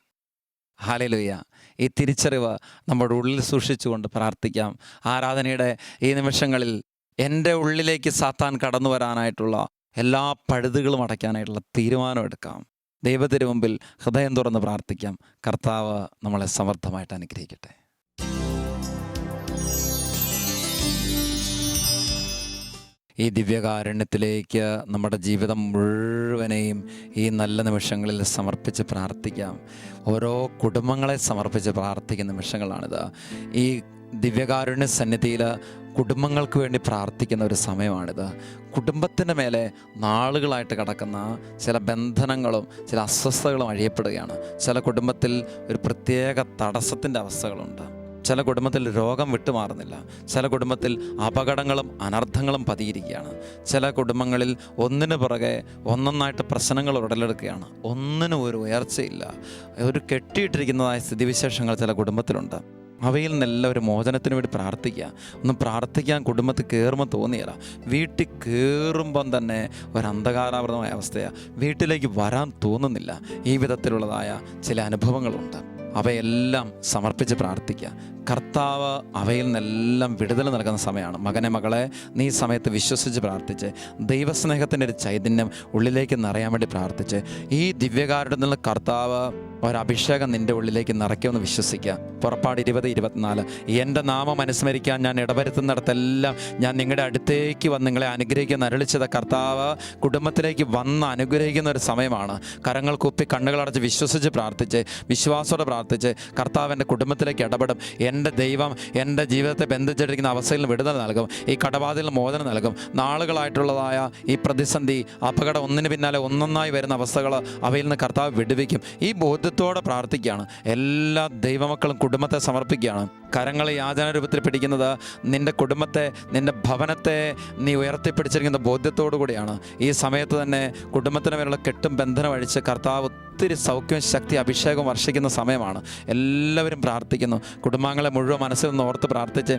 ഹല്ലേലൂയ. ഈ തിരിച്ചറിവ് നമ്മുടെ ഉള്ളിൽ സൂക്ഷിച്ചുകൊണ്ട് പ്രാർത്ഥിക്കാം. ആരാധനയുടെ ഈ നിമിഷങ്ങളിൽ എൻ്റെ ഉള്ളിലേക്ക് സാത്താൻ കടന്നു വരാനായിട്ടുള്ള എല്ലാ പഴുതുകളും അടയ്ക്കാനായിട്ടുള്ള തീരുമാനം എടുക്കാം. ദൈവത്തിന് മുമ്പിൽ ഹൃദയം തുറന്ന് പ്രാർത്ഥിക്കാം. കർത്താവ് നമ്മളെ സമർത്ഥമായിട്ട് അനുഗ്രഹിക്കട്ടെ. ഈ ദിവ്യകാരുണ്യത്തിലേക്ക് നമ്മുടെ ജീവിതം മുഴുവനെയും ഈ നല്ല നിമിഷങ്ങളിൽ സമർപ്പിച്ച് പ്രാർത്ഥിക്കാം. ഓരോ കുടുംബങ്ങളെ സമർപ്പിച്ച് പ്രാർത്ഥിക്കുന്ന നിമിഷങ്ങളാണിത്. ഈ ദിവ്യകാരുണ്യ സന്നിധിയിൽ കുടുംബങ്ങൾക്ക് വേണ്ടി പ്രാർത്ഥിക്കുന്ന ഒരു സമയമാണിത്. കുടുംബത്തിൻ്റെ മേലെ നാളുകളായിട്ട് കിടക്കുന്ന ചില ബന്ധനങ്ങളും ചില അസ്വസ്ഥതകളും അഴിയപ്പെടുകയാണ്. ചില കുടുംബത്തിൽ ഒരു പ്രത്യേക തടസ്സത്തിൻ്റെ അവസ്ഥകളുണ്ട്. ചില കുടുംബത്തിൽ രോഗം വിട്ടുമാറുന്നില്ല. ചില കുടുംബത്തിൽ അപകടങ്ങളും അനർത്ഥങ്ങളും പതിയിരിക്കുകയാണ്. ചില കുടുംബങ്ങളിൽ ഒന്നിനു പുറകെ ഒന്നൊന്നായിട്ട് പ്രശ്നങ്ങൾ ഉടലെടുക്കുകയാണ്. ഒന്നിനും ഒരു ഉയർച്ചയില്ല. ഒരു കെട്ടിയിട്ടിരിക്കുന്നതായ സ്ഥിതിവിശേഷങ്ങൾ ചില കുടുംബത്തിലുണ്ട്. അവയിൽ നിന്നെല്ലാം ഒരു മോചനത്തിന് വേണ്ടി പ്രാർത്ഥിക്കുക. ഒന്ന് പ്രാർത്ഥിക്കാൻ കുടുംബത്തിൽ കയറുമ്പോൾ തോന്നിയല്ല. വീട്ടിൽ കയറുമ്പം തന്നെ ഒരു അന്ധകാരാവൃതമായ അവസ്ഥയാണ്. വീട്ടിലേക്ക് വരാൻ തോന്നുന്നില്ല. ഈ വിധത്തിലുള്ളതായ ചില അനുഭവങ്ങളുണ്ട്. അവയെല്ലാം സമർപ്പിച്ച് പ്രാർത്ഥിക്കുക. കർത്താവ് അവയിൽ നിന്നെല്ലാം വിടുതൽ നൽകുന്ന സമയമാണ്. മകനെ, മകളെ, നീ സമയത്ത് വിശ്വസിച്ച് പ്രാർത്ഥിച്ച് ദൈവസ്നേഹത്തിൻ്റെ ഒരു ചൈതന്യം ഉള്ളിലേക്ക് നിറയാൻ വേണ്ടി പ്രാർത്ഥിച്ച് ഈ ദിവ്യകാരുടെ നിന്ന് കർത്താവ് ഒരഭിഷേകം നിൻ്റെ ഉള്ളിലേക്ക് നിറയ്ക്കുമെന്ന് വിശ്വസിക്കുക. പുറപ്പാട് 20:24 എൻ്റെ നാമം അനുസ്മരിക്കാൻ ഞാൻ ഇടവരുത്തുന്നിടത്തെല്ലാം ഞാൻ നിങ്ങളുടെ അടുത്തേക്ക് വന്ന് നിങ്ങളെ അനുഗ്രഹിക്കുന്ന അരുളിച്ചത് കർത്താവ് കുടുംബത്തിലേക്ക് വന്ന് അനുഗ്രഹിക്കുന്ന ഒരു സമയമാണ്. കരങ്ങൾ കുപ്പി കണ്ണുകളടച്ച് വിശ്വസിച്ച് പ്രാർത്ഥിച്ച് വിശ്വാസത്തോടെ പ്രാർത്ഥിച്ച് കർത്താവ് എൻ്റെ കുടുംബത്തിലേക്ക് ഇടപെടും. എൻ്റെ ദൈവം എൻ്റെ ജീവിതത്തെ ബന്ധിച്ചിരിക്കുന്ന അവസ്ഥയിൽ നിന്ന് വിടുതൽ നൽകും. ഈ കടബാധയിൽ മോചനം നൽകും. നാളുകളായിട്ടുള്ളതായ ഈ പ്രതിസന്ധി, അപകടം, ഒന്നിന് പിന്നാലെ ഒന്നൊന്നായി വരുന്ന അവസ്ഥകൾ, അവയിൽ നിന്ന് കർത്താവ് വിടുവിക്കും. ഈ ബോധ്യത്തോടെ പ്രാർത്ഥിക്കുകയാണ്. എല്ലാ ദൈവമക്കളും കുടുംബത്തെ സമർപ്പിക്കുകയാണ്. കരങ്ങളെ യാചനാരൂപത്തിൽ പിടിക്കുന്നത് നിൻ്റെ കുടുംബത്തെ, നിൻ്റെ ഭവനത്തെ നീ ഉയർത്തിപ്പിടിച്ചിരിക്കുന്ന ബോധ്യത്തോടു കൂടിയാണ്. ഈ സമയത്ത് തന്നെ കുടുംബത്തിന് മേലുള്ള കെട്ടും ബന്ധനം അഴിച്ച് കർത്താവ് ഒത്തിരി സൗഖ്യവും ശക്തി അഭിഷേകവും വർഷിക്കുന്ന സമയമാണ്. എല്ലാവരും പ്രാർത്ഥിക്കുന്നു. കുടുംബാംഗങ്ങളെ മുഴുവൻ മനസ്സിൽ നിന്ന് ഓർത്ത് പ്രാർത്ഥിച്ച്,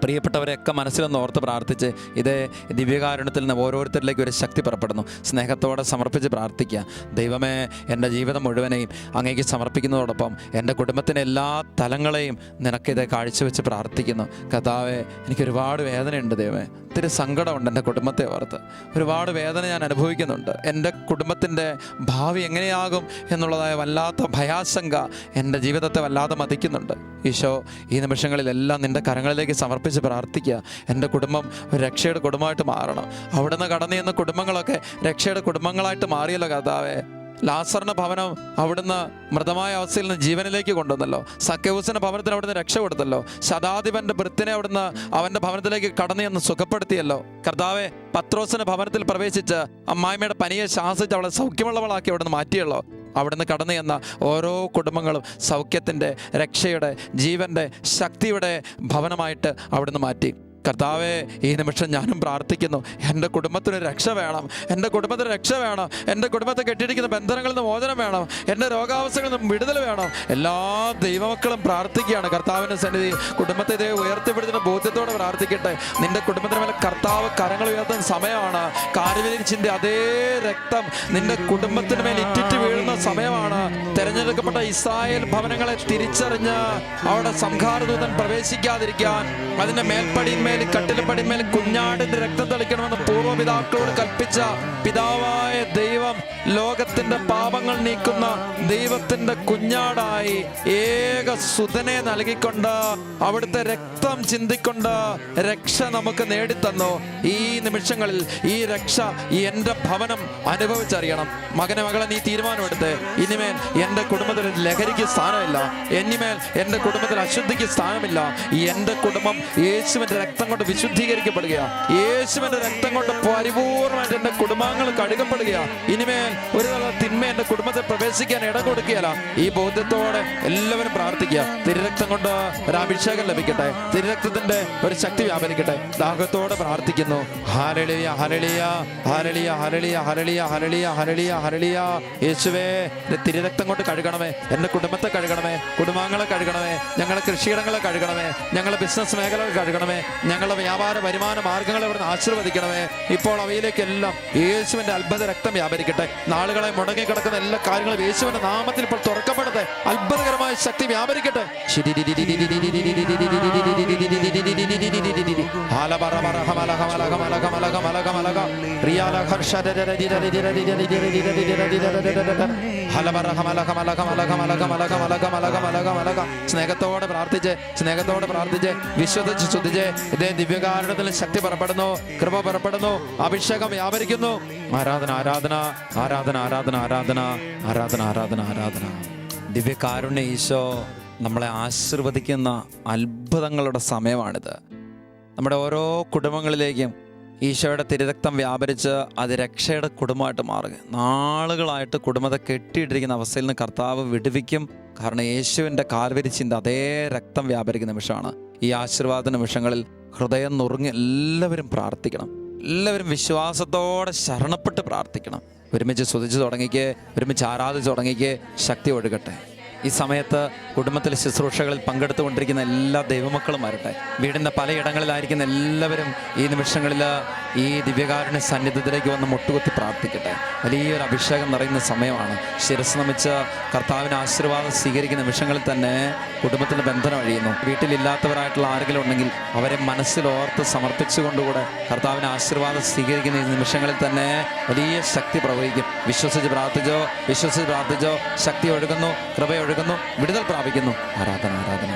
പ്രിയപ്പെട്ടവരെയൊക്കെ മനസ്സിലൊന്ന് ഓർത്ത് പ്രാർത്ഥിച്ച്, ഇതേ ദിവ്യകാരുണ്യത്തിൽ നിന്ന് ഓരോരുത്തരിലേക്ക് ഒരു ശക്തി പുറപ്പെടുന്നു. സ്നേഹത്തോടെ സമർപ്പിച്ച് പ്രാർത്ഥിക്കുക. ദൈവമേ, എൻ്റെ ജീവിതം മുഴുവനെയും അങ്ങേക്ക് സമർപ്പിക്കുന്നതോടൊപ്പം എൻ്റെ കുടുംബത്തിൻ്റെ എല്ലാ തലങ്ങളെയും നിനക്കിത് കാഴ്ചവെച്ച് പ്രാർത്ഥിക്കുന്നു. കർത്താവേ, എനിക്കൊരുപാട് വേദനയുണ്ട് ദൈവമേ, ഒത്തിരി സങ്കടമുണ്ട് എൻ്റെ കുടുംബത്തെ ഓർത്ത്. ഒരുപാട് വേദന ഞാൻ അനുഭവിക്കുന്നുണ്ട്. എൻ്റെ കുടുംബത്തിൻ്റെ ഭാവി എങ്ങനെയാകും എന്നുള്ളതായ വല്ലാത്ത ഭയാശങ്ക എൻ്റെ ജീവിതത്തെ വല്ലാതെ മതിക്കുന്നുണ്ട്. ഈശോ, ഈ നിമിഷങ്ങളിലെല്ലാം നിൻ്റെ കരങ്ങളിലേക്ക് സമർപ്പിച്ച് പ്രാർത്ഥിക്കുക. എൻ്റെ കുടുംബം ഒരു രക്ഷയുടെ കുടുംബമായിട്ട് മാറണം. അവിടുന്ന് കടന്നു ചെന്ന കുടുംബങ്ങളൊക്കെ രക്ഷയുടെ കുടുംബങ്ങളായിട്ട് മാറിയല്ലോ കർത്താവേ. ലാസറിൻ്റെ ഭവനം അവിടുന്ന് മൃതമായ അവസ്ഥയിൽ നിന്ന് ജീവനിലേക്ക് കൊണ്ടുവന്നല്ലോ. സക്കേവൂസിൻ്റെ ഭവനത്തിന് അവിടുന്ന് രക്ഷ കൊടുത്തല്ലോ. ശതാധിപൻ്റെ ഭൃത്തിനെ അവിടുന്ന് അവൻ്റെ ഭവനത്തിലേക്ക് കടന്നു ചെന്ന് സുഖപ്പെടുത്തിയല്ലോ. കർത്താവെ, പത്രോസിൻ്റെ ഭവനത്തിൽ പ്രവേശിച്ച് അമ്മായിമ്മയുടെ പനിയെ ശാസിച്ച് അവളെ സൗഖ്യമുള്ളവളാക്കി അവിടുന്ന് മാറ്റിയല്ലോ. അവിടുന്ന് കടന്നു ചെന്ന ഓരോ കുടുംബങ്ങളും സൗഖ്യത്തിൻ്റെ, രക്ഷയുടെ, ജീവൻ്റെ, ശക്തിയുടെ ഭവനമായിട്ട് അവിടുന്ന് മാറ്റി. കർത്താവേ, ഈ നിമിഷം ഞാനും പ്രാർത്ഥിക്കുന്നു. എൻ്റെ കുടുംബത്തിന് രക്ഷ വേണം. എൻ്റെ കുടുംബത്തിന് രക്ഷ വേണം. എൻ്റെ കുടുംബത്തെ കെട്ടിയിരിക്കുന്ന ബന്ധനങ്ങളിൽ നിന്ന് മോചനം വേണം. എൻ്റെ രോഗാവസ്ഥകളിൽ നിന്നും വിടുതൽ വേണം. എല്ലാ ദൈവമക്കളും പ്രാർത്ഥിക്കുകയാണ് കർത്താവിൻ്റെ സന്നിധി. കുടുംബത്തെ ഇതേ ഉയർത്തിപ്പിടുന്ന ബോധ്യത്തോടെ പ്രാർത്ഥിക്കട്ടെ. നിൻ്റെ കുടുംബത്തിന് മേലെ കർത്താവ് കരങ്ങൾ ഉയർത്തുന്ന സമയമാണ്. കാൽവരിച്ചിൻ്റെ അതേ രക്തം നിൻ്റെ കുടുംബത്തിന് മേൽ ഇറ്റിറ്റ് വീഴുന്ന സമയമാണ്. തെരഞ്ഞെടുക്കപ്പെട്ട ഇസ്രായേൽ ഭവനങ്ങളെ തിരിച്ചറിഞ്ഞ് അവിടെ സംഹാരദൂതൻ പ്രവേശിക്കാതിരിക്കാൻ അതിൻ്റെ മേൽപ്പടിന്മേൽ, കട്ടിലപ്പടിന്മേൽ കുഞ്ഞാടിന്റെ രക്തം തളിക്കണമെന്ന് പൂർവ്വപിതാക്കളോട് കൽപ്പിച്ച പിതാവായ ദൈവം ലോകത്തിന്റെ പാപങ്ങൾ നീക്കുന്ന ദൈവത്തിന്റെ കുഞ്ഞാടായി ഏക സുതനെ നൽകിക്കൊണ്ട് അവിടുത്തെ രക്തം ചിന്തിക്കൊണ്ട് രക്ഷ നമുക്ക് നേടിത്തന്നു. ഈ നിമിഷങ്ങളിൽ ഈ രക്ഷ എൻ്റെ ഭവനം അനുഭവിച്ചറിയണം. മകനെ, മകളെ, നീ തീരുമാനമെടുത്ത് ഇനിമേൽ എൻ്റെ കുടുംബത്തിൽ ലഹരിക്ക് സ്ഥാനമില്ല. ഇനിമേൽ എൻ്റെ കുടുംബത്തിൽ അശുദ്ധിക്ക് സ്ഥാനമില്ല. എൻ്റെ കുടുംബം യേശുവിൻ്റെ രക്തം കൊണ്ട് വിശുദ്ധീകരിക്കപ്പെടുകയാണ്. യേശുവിന്റെ രക്തം കൊണ്ട് പരിപൂർണമായിട്ട് എൻ്റെ കുടുംബാംഗങ്ങൾ കഴുകപ്പെടുകയാണ്. ഇനിമേൽ ഒരു തല തിന്മ എൻ്റെ കുടുംബത്തെ പ്രവേശിക്കാൻ ഇടം കൊടുക്കുകയല്ല. ഈ ബോധ്യത്തോടെ എല്ലാവരും പ്രാർത്ഥിക്കുക. തിരുരക്തം കൊണ്ട് ഒരു അഭിഷേകം ലഭിക്കട്ടെ. തിരുരക്തത്തിന്റെ ഒരു ശക്തി വ്യാപരിക്കട്ടെ. ദാഹത്തോടെ പ്രാർത്ഥിക്കുന്നു. Hallelujah, hallelujah, hallelujah, hallelujah, hallelujah, hallelujah, hallelujah, hallelujah. യേശുവേ, തിരുരക്തം കൊണ്ട് കഴുകണമേ. എൻ്റെ കുടുംബത്തെ കഴുകണമേ. കുടുംബാംഗങ്ങളെ കഴുകണമേ. ഞങ്ങളുടെ കൃഷിയിടങ്ങളെ കഴുകണമേ. ഞങ്ങളുടെ ബിസിനസ് മേഖലകൾ കഴുകണമേ. ഞങ്ങളുടെ വ്യാപാര വരുമാന മാർഗങ്ങളെ ഇവിടുന്ന് ആശീർവദിക്കണമേ. ഇപ്പോൾ അവയിലേക്കെല്ലാം യേശുവിന്റെ അത്ഭുത രക്തം വ്യാപരിക്കട്ടെ. നാളുകളെ മുടങ്ങിക്കിടക്കുന്ന എല്ലാ കാര്യങ്ങളും യേശുവിന്റെ നാമത്തിൽ ഇപ്പോൾ തുറക്കപ്പെടട്ടെ. അത്ഭുതകരമായ ശക്തി വ്യാപരിക്കട്ടെ. സ്നേഹത്തോടെ പ്രാർത്ഥിച്ച്, സ്നേഹത്തോടെ പ്രാർത്ഥിച്ച്, വിശ്വസിച്ച് സ്തുതിച്ച്. ഇതേ ദിവ്യകാരുണ്യത്തിൽ ശക്തി പുറപ്പെടുന്നു, കൃപ പുറപ്പെടുന്നു, അഭിഷേകം വ്യാപരിക്കുന്നു. ആരാധന, ആരാധന, ആരാധന, ആരാധന, ആരാധന, ആരാധന, ആരാധന, ആരാധന. ദിവ്യകാരുണ്യ ഈശോ നമ്മളെ ആശീർവദിക്കുന്ന അത്ഭുതങ്ങളുടെ സമയമാണിത്. നമ്മുടെ ഓരോ കുടുംബങ്ങളിലേക്കും ഈശോയുടെ തിരുരക്തം വ്യാപരിച്ച് അത് രക്ഷയുടെ കുടുംബമായിട്ട് മാറുക. നാളുകളായിട്ട് കുടുംബത്തെ കെട്ടിയിട്ടിരിക്കുന്ന അവസ്ഥയിൽ നിന്ന് കർത്താവ് വിടുവിക്കും. കാരണം യേശുവിൻ്റെ കാൽവരിച്ചിൻ്റെ അതേ രക്തം വ്യാപരിക്കുന്ന നിമിഷമാണ്. ഈ ആശീർവാദ നിമിഷങ്ങളിൽ ഹൃദയം നുറുങ്ങി എല്ലാവരും പ്രാർത്ഥിക്കണം. എല്ലാവരും വിശ്വാസത്തോടെ ശരണപ്പെട്ട് പ്രാർത്ഥിക്കണം. ഒരുമിച്ച് സ്തുതിച്ച് തുടങ്ങിക്ക്, ഒരുമിച്ച് ആരാധിച്ച് തുടങ്ങിക്ക്. ശക്തി ഒഴുകട്ടെ. ഈ സമയത്ത് കുടുംബത്തിലെ ശുശ്രൂഷകളിൽ പങ്കെടുത്തുകൊണ്ടിരിക്കുന്ന എല്ലാ ദൈവമക്കളും വരട്ടെ. വീടിൻ്റെ പലയിടങ്ങളിലായിരിക്കുന്ന എല്ലാവരും ഈ നിമിഷങ്ങളിൽ ഈ ദിവ്യകാരുണ്യ സന്നിധിയിലേക്ക് വന്ന് മുട്ടുകുത്തി പ്രാർത്ഥിക്കട്ടെ. വലിയൊരു അഭിഷേകം നിറയുന്ന സമയമാണ്. ശിരസ് നമിച്ച് കർത്താവിന് ആശീർവാദം സ്വീകരിക്കുന്ന നിമിഷങ്ങളിൽ തന്നെ കുടുംബത്തിൻ്റെ ബന്ധനം അഴിയുന്നു. വീട്ടിലില്ലാത്തവരായിട്ടുള്ള ആരെങ്കിലും ഉണ്ടെങ്കിൽ അവരെ മനസ്സിലോർത്ത് സമർപ്പിച്ചുകൊണ്ടുകൂടെ കർത്താവിന് ആശീർവാദം സ്വീകരിക്കുന്ന ഈ നിമിഷങ്ങളിൽ തന്നെ വലിയ ശക്തി പ്രവഹിക്കും. വിശ്വസിച്ച് പ്രാർത്ഥിച്ചോ, വിശ്വസിച്ച് പ്രാർത്ഥിച്ചോ. ശക്തി ഒഴുകുന്നു, കൃപ ഒഴുകുന്നു, വിടുതൽ പ്രാപിക്കുന്നു. ആരാധന, ആരാധന.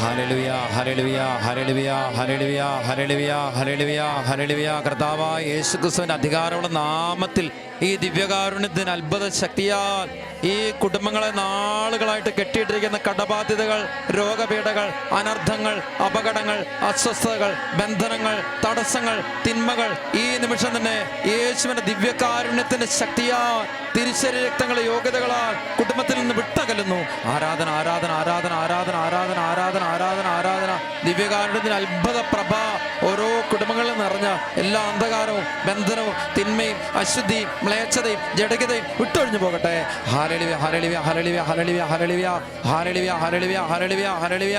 Hallelujah, hallelujah, hallelujah, hallelujah, hallelujah, hallelujah, hallelujah. കർത്താവായ യേശുക്രിസ്തുവിന്റെ അധികാരമുള്ള നാമത്തിൽ ഈ ദിവ്യകാരുണ്യത്തിന് അത്ഭുത ശക്തിയാൽ ഈ കുടുംബങ്ങളെ നാളുകളായിട്ട് കെട്ടിയിട്ടിരിക്കുന്ന കടബാധ്യതകൾ, രോഗപീഠകൾ, അനർത്ഥങ്ങൾ, അപകടങ്ങൾ, അസ്വസ്ഥതകൾ, ബന്ധനങ്ങൾ, തടസ്സങ്ങൾ, തിന്മകൾ ഈ നിമിഷം തന്നെ യേശുവിന്റെ ദിവ്യകാരുണ്യത്തിന്റെ ശക്തിയാൽ, തിരുശരീര രക്തങ്ങളെ യോഗ്യതകളാൽ കുടുംബത്തിൽ നിന്ന് വിട്ടകലുന്നു. ആരാധന, ആരാധന, ആരാധന, ആരാധന, ആരാധന, ആരാധന, ആരാധന, ആരാധന. ദിവ്യകാരുണ്യത്തിന് അത്ഭുത പ്രഭ ഓരോ കുടുംബങ്ങളിൽ നിറഞ്ഞ എല്ലാ അന്ധകാരവും, ബന്ധനവും, തിന്മയും, അശുദ്ധിയും, മ്ലേച്ഛതയും, ജഡകതയും വിട്ടൊഴിഞ്ഞു പോകട്ടെ. Hallelujah, hallelujah, hallelujah, hallelujah, hallelujah, hallelujah, hallelujah, hallelujah, hallelujah.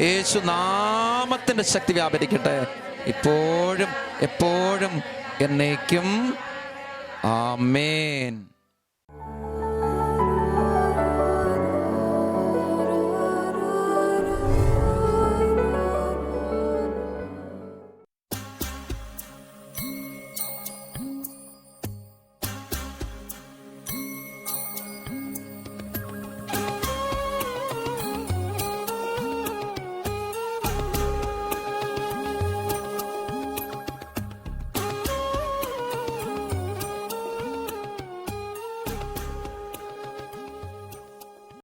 യേശു നാമത്തിന്റെ ശക്തി വ്യാപരിക്കട്ടെ, ഇപ്പോഴും എപ്പോഴും എന്നേക്കും. ആമേൻ.